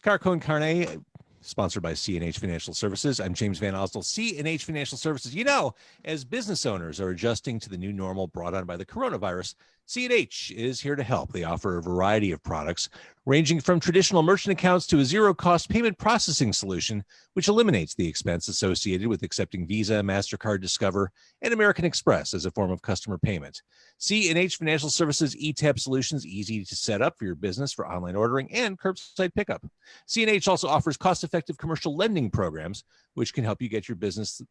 Car Con Carne, sponsored by C&H Financial Services. I'm James Van Osdell. C&H Financial Services. You know, as business owners are adjusting to the new normal brought on by the coronavirus, C&H is here to help. They offer a variety of products, ranging from traditional merchant accounts to a zero-cost payment processing solution, which eliminates the expense associated with accepting Visa, MasterCard, Discover, and American Express as a form of customer payment. C&H Financial Services eTap solutions, easy to set up for your business for online ordering and curbside pickup. C&H also offers cost-effective commercial lending programs, which can help you get your business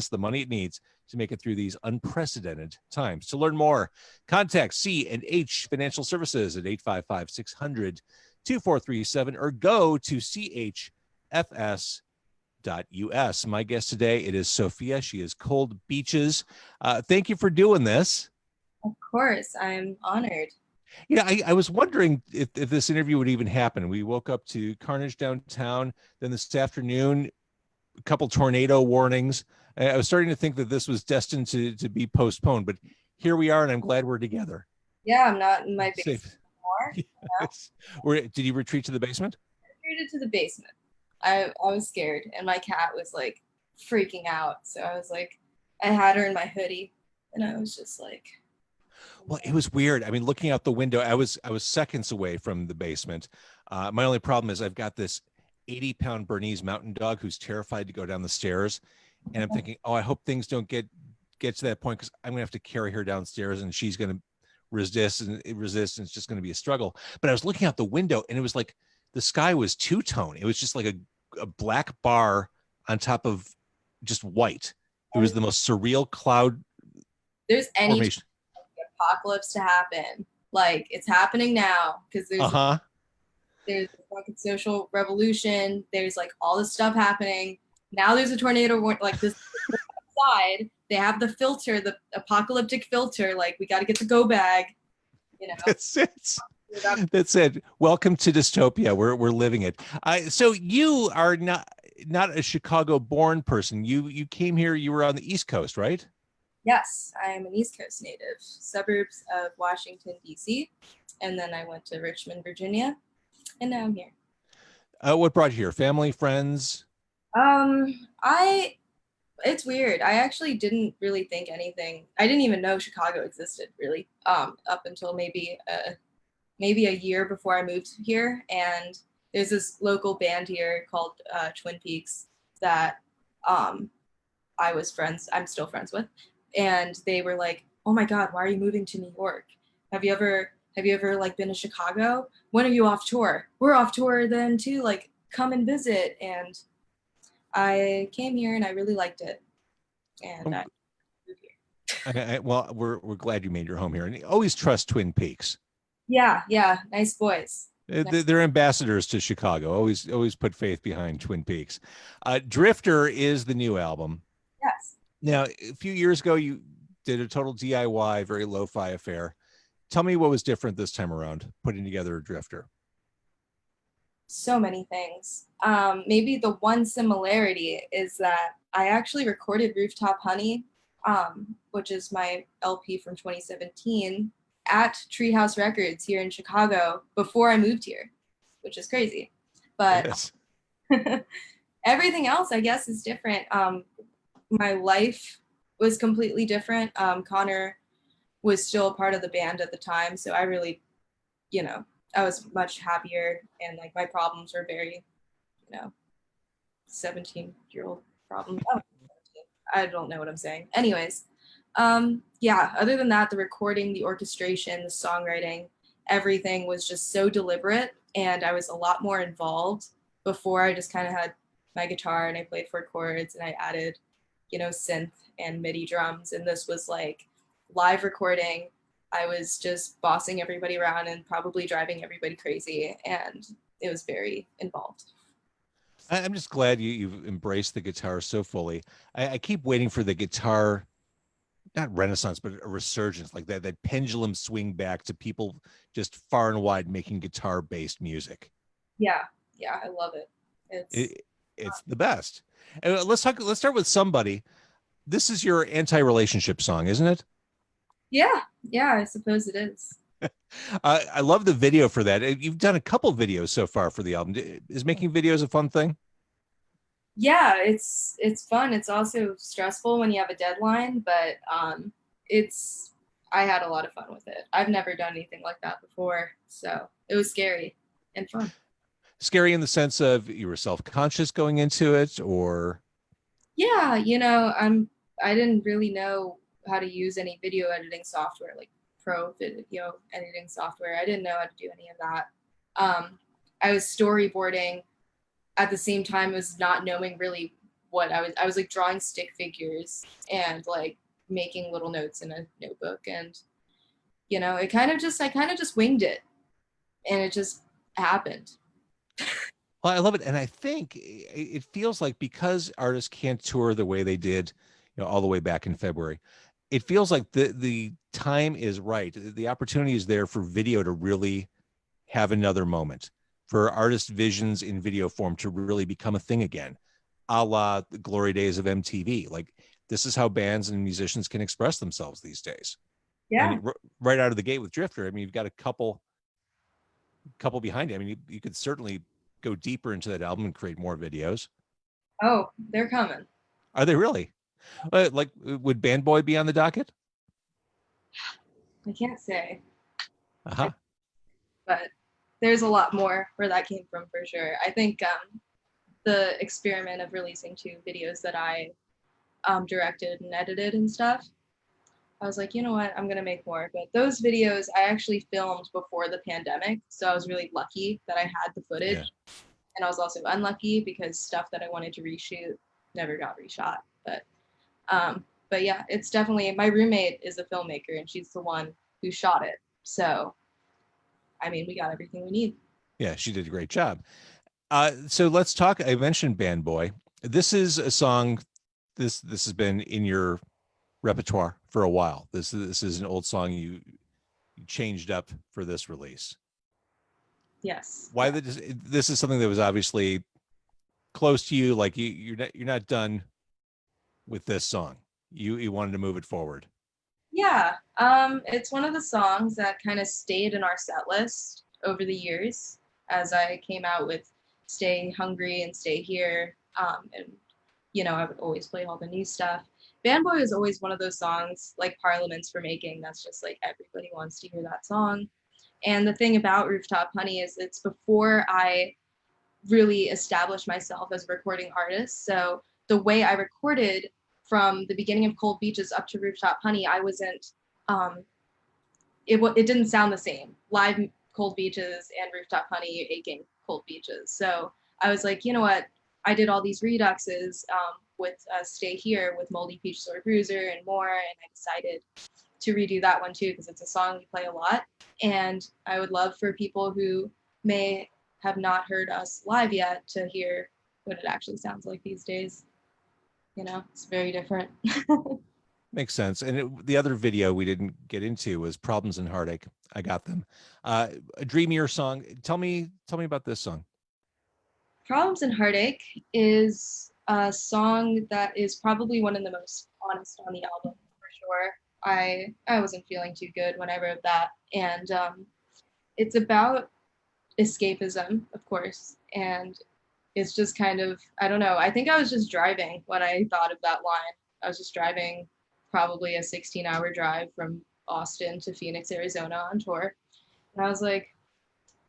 the money it needs to make it through these unprecedented times. To learn more, contact C&H Financial Services at 855-600-2437 or go to chfs.us. My guest today, it is Sophia. She is Cold Beaches. Thank you for doing this. Of course, I'm honored. Yeah, I was wondering if this interview would even happen. We woke up to carnage downtown. Then this afternoon, a couple tornado warnings. I was starting to think that this was destined to be postponed, but here we are, and I'm glad we're together. Yeah, I'm not in my basement anymore. Yes. Did you retreat to the basement? I retreated to the basement. I was scared, and my cat was like freaking out. So I was like, I had her in my hoodie, and I was just like, well, it was weird. I mean, looking out the window, I was seconds away from the basement. My only problem is I've got this 80-pound Bernese mountain dog who's terrified to go down the stairs. And I'm thinking, I hope things don't get to that point, because I'm going to have to carry her downstairs and she's going to resist and it's just going to be a struggle. But I was looking out the window and it was like the sky was two-tone. It was just like a black bar on top of just white. It was the most surreal cloud there's any formation. Apocalypse to happen. Like, it's happening now, because there's a fucking social revolution. There's like all this stuff happening. Now there's a tornado like this outside. They have the filter, the apocalyptic filter. Like, we got to get the go bag. You know. That's it. That's it. Welcome to dystopia. We're living it. So you are not a Chicago-born person. You came here. You were on the East Coast, right? Yes, I am an East Coast native, suburbs of Washington, D.C., and then I went to Richmond, Virginia, and now I'm here. What brought you here? Family, friends? It's weird. I actually didn't really think anything. I didn't even know Chicago existed, really, up until maybe a year before I moved here. And there's this local band here called Twin Peaks that I'm still friends with. And they were like, "Oh my God, why are you moving to New York? Have you ever like been to Chicago? When are you off tour? We're off tour then too. Like, come and visit." And I came here and I really liked it. And I moved here. Well, we're glad you made your home here, and always trust Twin Peaks. Yeah, nice boys. They're ambassadors to Chicago. Always put faith behind Twin Peaks. Drifter is the new album. Yes. Now, a few years ago, you did a total DIY, very lo-fi affair. Tell me what was different this time around, putting together a Drifter. So many things. Maybe the one similarity is that I actually recorded Rooftop Honey, which is my LP from 2017, at Treehouse Records here in Chicago before I moved here, which is crazy. But yes. Everything else, I guess, is different. My life was completely different. Connor was still a part of the band at the time, so I really, I was much happier, and like my problems were very, 17-year-old problems. Oh, I don't know what I'm saying. Anyways, other than that, the recording, the orchestration, the songwriting, everything was just so deliberate, and I was a lot more involved. Before, I just kind of had my guitar and I played 4 chords and I added, synth and MIDI drums. And this was like live recording. I was just bossing everybody around and probably driving everybody crazy. And it was very involved. I'm just glad you've embraced the guitar so fully. I keep waiting for the guitar, not renaissance, but a resurgence, like that pendulum swing back to people just far and wide making guitar-based music. Yeah, I love it. It's the best. And let's start with Somebody. This is your anti-relationship song, isn't it? Yeah, I suppose it is. I love the video for that. You've done a couple videos so far for the album. Is making videos a fun thing? Yeah, it's fun. It's also stressful when you have a deadline, but it's I had a lot of fun with it. I've never done anything like that before, so it was scary and fun. Scary in the sense of you were self-conscious going into it, or Yeah, I didn't really know how to use any video editing software like pro video editing software. I didn't know how to do any of that. I was storyboarding at the same time as not knowing really what I was like drawing stick figures and like making little notes in a notebook, and it kind of just I kind of just winged it, and it just happened. well, I love it. And I think it feels like because artists can't tour the way they did, all the way back in February, it feels like the time is right. The opportunity is there for video to really have another moment, for artist visions in video form to really become a thing again, a la the glory days of MTV. Like this is how bands and musicians can express themselves these days. I Yeah. mean, right out of the gate with Drifter, I mean, you've got a couple behind you. I mean, you could certainly go deeper into that album and create more videos. Oh, they're coming. Are they really? Like, would Band Boy be on the docket? I can't say, Uh-huh. but there's a lot more where that came from for sure. I think the experiment of releasing two videos that I directed and edited and stuff, I was like, you know what, I'm gonna make more. But those videos I actually filmed before the pandemic, so I was really lucky that I had the footage, Yeah. and I was also unlucky because stuff that I wanted to reshoot never got reshot. But yeah, it's definitely my roommate is a filmmaker and she's the one who shot it. So I mean, we got everything we need. Yeah, she did a great job. So let's talk. I mentioned Band Boy. This is a song. This has been in your repertoire for a while. This is an old song you changed up for this release. Yes. Why this is something that was obviously close to you. Like you're not done with this song. You wanted to move it forward. Yeah. It's one of the songs that kind of stayed in our set list over the years as I came out with Stay Hungry and Stay Here. And I would always play all the new stuff. Band Boy is always one of those songs like Parliaments for Making. That's just like everybody wants to hear that song. And the thing about Rooftop Honey is it's before I really established myself as a recording artist. So the way I recorded from the beginning of Cold Beaches up to Rooftop Honey, I wasn't, it didn't sound the same. Live Cold Beaches and Rooftop Honey, aching Cold Beaches. So I was like, you know what? I did all these reduxes with Stay Here with Moldy Peach Sore Bruiser and more, and I decided to redo that one too because it's a song we play a lot, and I would love for people who may have not heard us live yet to hear what it actually sounds like these days. It's very different. Makes sense. And the other video we didn't get into was Problems and Heartache. I got them. A dreamier song. Tell me about this song. Problems and Heartache is a song that is probably one of the most honest on the album for sure. I wasn't feeling too good when I wrote that, and it's about escapism, of course, and it's just kind of I don't know. I think I was just driving when I thought of that line. I was just driving probably a 16-hour drive from Austin to Phoenix, Arizona on tour, and I was like,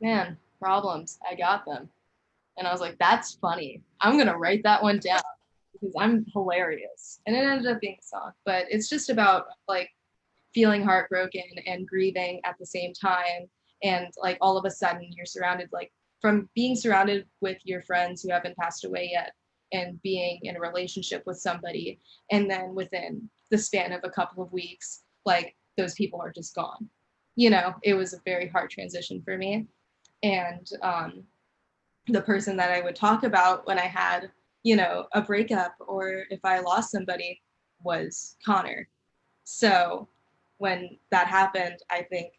man, problems, I got them. And I was like, that's funny. I'm going to write that one down because I'm hilarious. And it ended up being a song. But it's just about like feeling heartbroken and grieving at the same time. And like all of a sudden you're surrounded, like from being surrounded with your friends who haven't passed away yet and being in a relationship with somebody. And then within the span of a couple of weeks, like those people are just gone. It was a very hard transition for me. And the person that I would talk about when I had, a breakup or if I lost somebody was Connor. So when that happened, I think,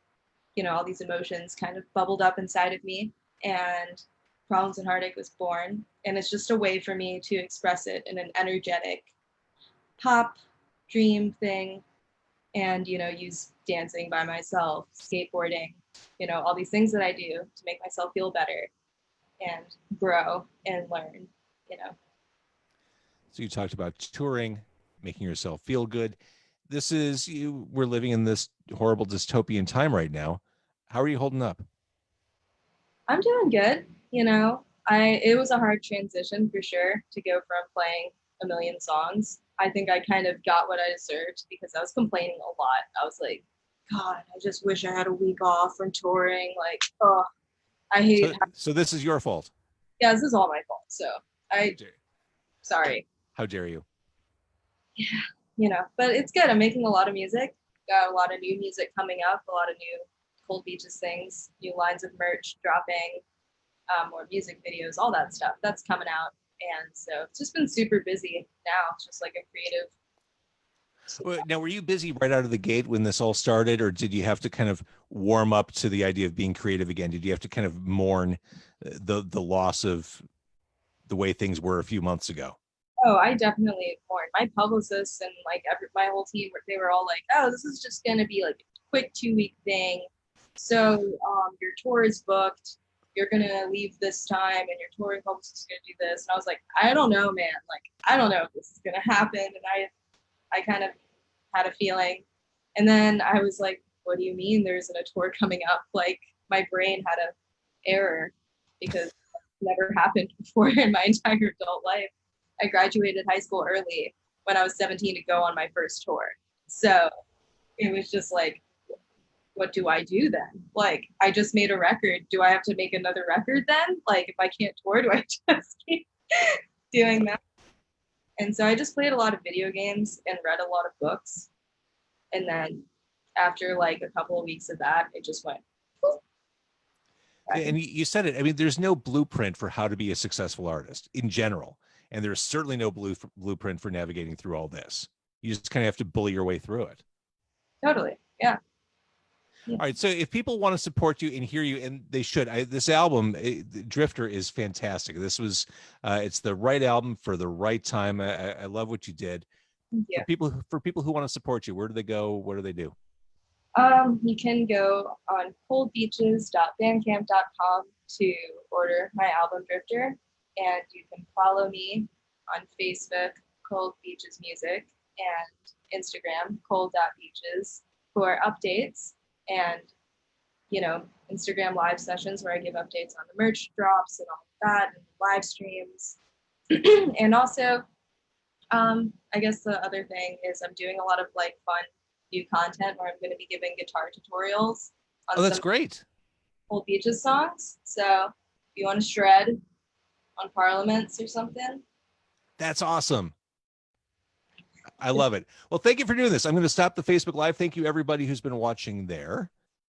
all these emotions kind of bubbled up inside of me, and Problems and Heartache was born. And it's just a way for me to express it in an energetic pop dream thing. and, use dancing by myself, skateboarding, all these things that I do to make myself feel better and grow and learn, you know. So you talked about touring, making yourself feel good. We're living in this horrible dystopian time right now. How are you holding up? I'm doing good, it was a hard transition for sure to go from playing a million songs. I think I kind of got what I deserved because I was complaining a lot. I was like, God, I just wish I had a week off from touring. Like, oh, I hate So this is your fault. yeah, this is all my fault. So I sorry. How dare you? But it's good. I'm making a lot of music. Got a lot of new music coming up, a lot of new Cold Beaches things, new lines of merch dropping, more music videos, all that stuff. That's coming out. And so it's just been super busy now. It's just like a creative. Now, were you busy right out of the gate when this all started, or did you have to kind of warm up to the idea of being creative again? Did you have to kind of mourn the loss of the way things were a few months ago? Oh, I definitely mourned. My publicists and like my whole team, they were all like, "Oh, this is just gonna be like a quick 2 week thing. So your tour is booked. You're gonna leave this time, and your touring publicist is gonna do this." And I was like, "I don't know, man. Like, I don't know if this is gonna happen." And I kind of had a feeling, and then I was like, "What do you mean? There isn't a tour coming up?" Like my brain had a error because it's never happened before in my entire adult life. I graduated high school early when I was 17 to go on my first tour. So it was just like, what do I do then? Like, I just made a record. Do I have to make another record then? Like, if I can't tour, do I just keep doing that? And so I just played a lot of video games and read a lot of books. And then after like a couple of weeks of that, it just went. And you said it. I mean, there's no blueprint for how to be a successful artist in general, and there's certainly no blueprint for navigating through all this. You just kind of have to bully your way through it. Totally. Yeah. All right. So if people want to support you and hear you, and they should, this album, Drifter, is fantastic. It's the right album for the right time. I love what you did. Yeah. For people who want to support you, where do they go? What do they do? You can go on coldbeaches.bandcamp.com to order my album Drifter, and you can follow me on Facebook, Cold Beaches Music, and Instagram, cold.beaches, for updates and, Instagram live sessions where I give updates on the merch drops and all of that, and live streams. And also, I guess the other thing is I'm doing a lot of like fun new content where I'm going to be giving guitar tutorials on Oh, that's some great. Old Beaches songs. So if you want to shred on Parliaments or something. That's awesome. I love it. Well, thank you for doing this. I'm going to stop the Facebook Live. Thank you, everybody who's been watching there.